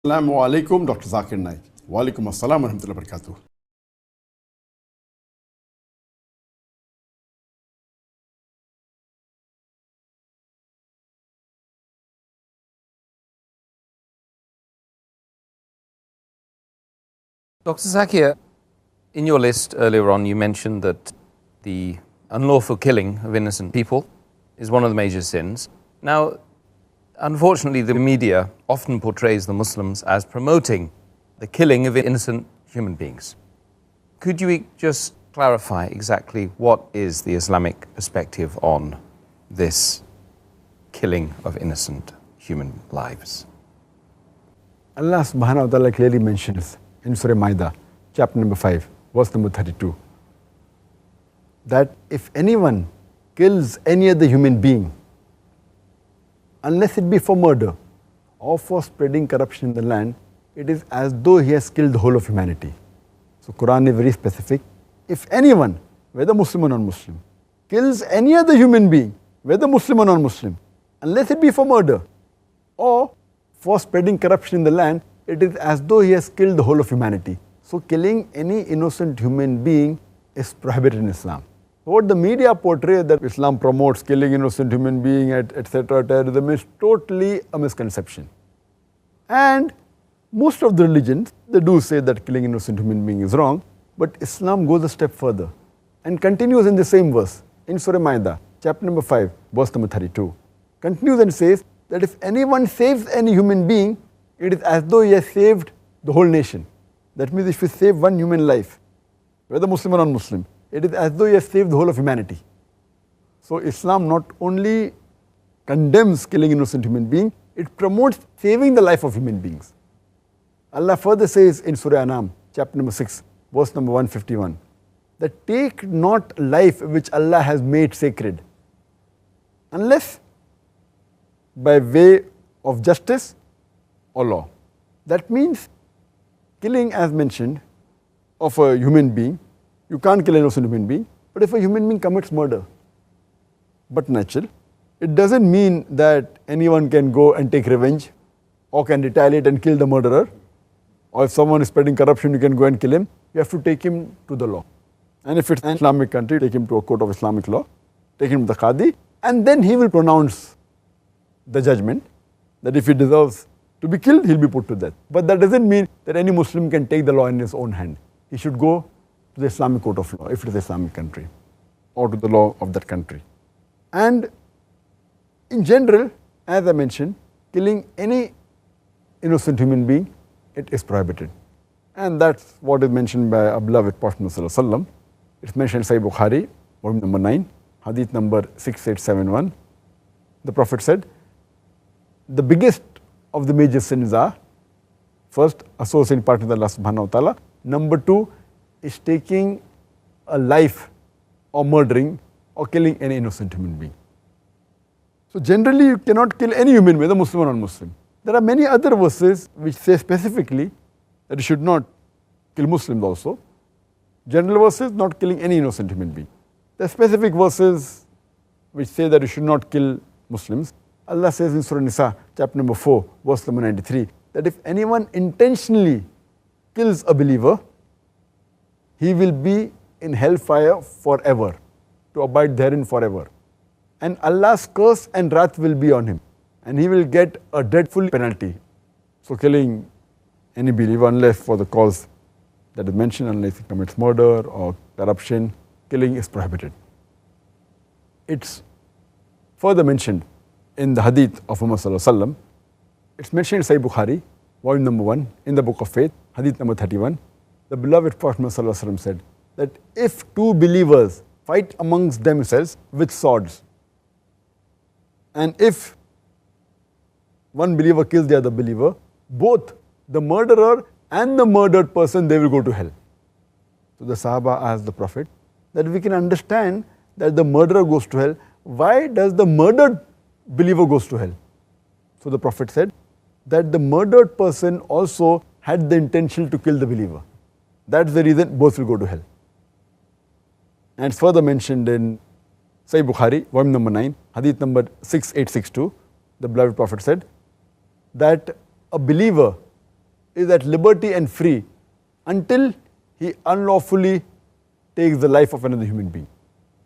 Assalamu alaikum, Dr. Zakir Naik. Wa alaikum assalam wa rahmatullahi wa barakatuh. Dr. Zakir, in your list earlier on, you mentioned that the unlawful killing of innocent people is one of the major sins. Now, unfortunately, the media often portrays the Muslims as promoting the killing of innocent human beings. Could you just clarify exactly what is the Islamic perspective on this killing of innocent human lives? Allah subhanahu wa ta'ala clearly mentions in Surah Maida, chapter number 5, verse number 32, that if anyone kills any other human being, unless it be for murder or for spreading corruption in the land, it is as though he has killed the whole of humanity. So Quran is very specific. If anyone, whether Muslim or non-Muslim, kills any other human being, whether Muslim or non-Muslim, unless it be for murder or for spreading corruption in the land, it is as though he has killed the whole of humanity. So killing any innocent human being is prohibited in Islam. What the media portray that Islam promotes killing innocent human being, etc., terrorism is totally a misconception. And most of the religions, they do say that killing innocent human being is wrong, but Islam goes a step further and continues in the same verse in Surah Maida, chapter number 5, verse number 32. Continues and says that if anyone saves any human being, it is as though he has saved the whole nation. That means if you save one human life, whether Muslim or non-Muslim, it is as though he has saved the whole of humanity. So Islam not only condemns killing innocent human beings, it promotes saving the life of human beings. Allah further says in Surah Anam, chapter number 6, verse number 151, that take not life which Allah has made sacred, unless by way of justice or law. That means killing, as mentioned, of a human being, you can't kill an innocent human being, but if a human being commits murder, but natural, it doesn't mean that anyone can go and take revenge or can retaliate and kill the murderer, or if someone is spreading corruption, you can go and kill him. You have to take him to the law. And if it's an Islamic country, take him to a court of Islamic law, take him to the Qadi, and then he will pronounce the judgment that if he deserves to be killed, he'll be put to death. But that doesn't mean that any Muslim can take the law in his own hand. He should go to the Islamic court of law, if it is an Islamic country, or to the law of that country. And in general, as I mentioned, killing any innocent human being, it is prohibited. And that's what is mentioned by our beloved Prophet ﷺ. It's mentioned in Sahih Bukhari, volume number 9, hadith number 6871. The Prophet said, the biggest of the major sins are, first, associating partner with Allah subhanahu wa ta'ala. Number 2 is taking a life or murdering or killing any innocent human being. So generally you cannot kill any human, whether Muslim or non-Muslim. There are many other verses which say specifically that you should not kill Muslims also. General verses, not killing any innocent human being. There are specific verses which say that you should not kill Muslims. Allah says in Surah Nisa, chapter number 4, verse number 93, that if anyone intentionally kills a believer, he will be in hellfire forever, to abide therein forever. And Allah's curse and wrath will be on him, and he will get a dreadful penalty. So killing any believer, unless for the cause that is mentioned, unless he commits murder or corruption, killing is prohibited. It's further mentioned in the hadith of Muhammad sallallahu alaihi wasallam. It's mentioned in Sahih Bukhari, volume number 1, in the book of faith, hadith number 31. The beloved Prophet sallallahu alaihi wasallam said that if two believers fight amongst themselves with swords, and if one believer kills the other believer, both the murderer and the murdered person, they will go to hell. So the Sahaba asked the Prophet that we can understand that the murderer goes to hell. Why does the murdered believer goes to hell? So the Prophet said that the murdered person also had the intention to kill the believer. That's the reason both will go to hell. And it's further mentioned in Sahih Bukhari, volume number 9, hadith number 6862. The beloved Prophet said that a believer is at liberty and free until he unlawfully takes the life of another human being.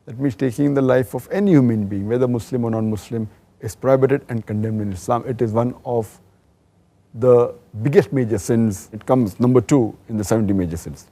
That means taking the life of any human being, whether Muslim or non-Muslim, is prohibited and condemned in Islam. It is one of the biggest major sins. It comes number 2 in the 70 major sins.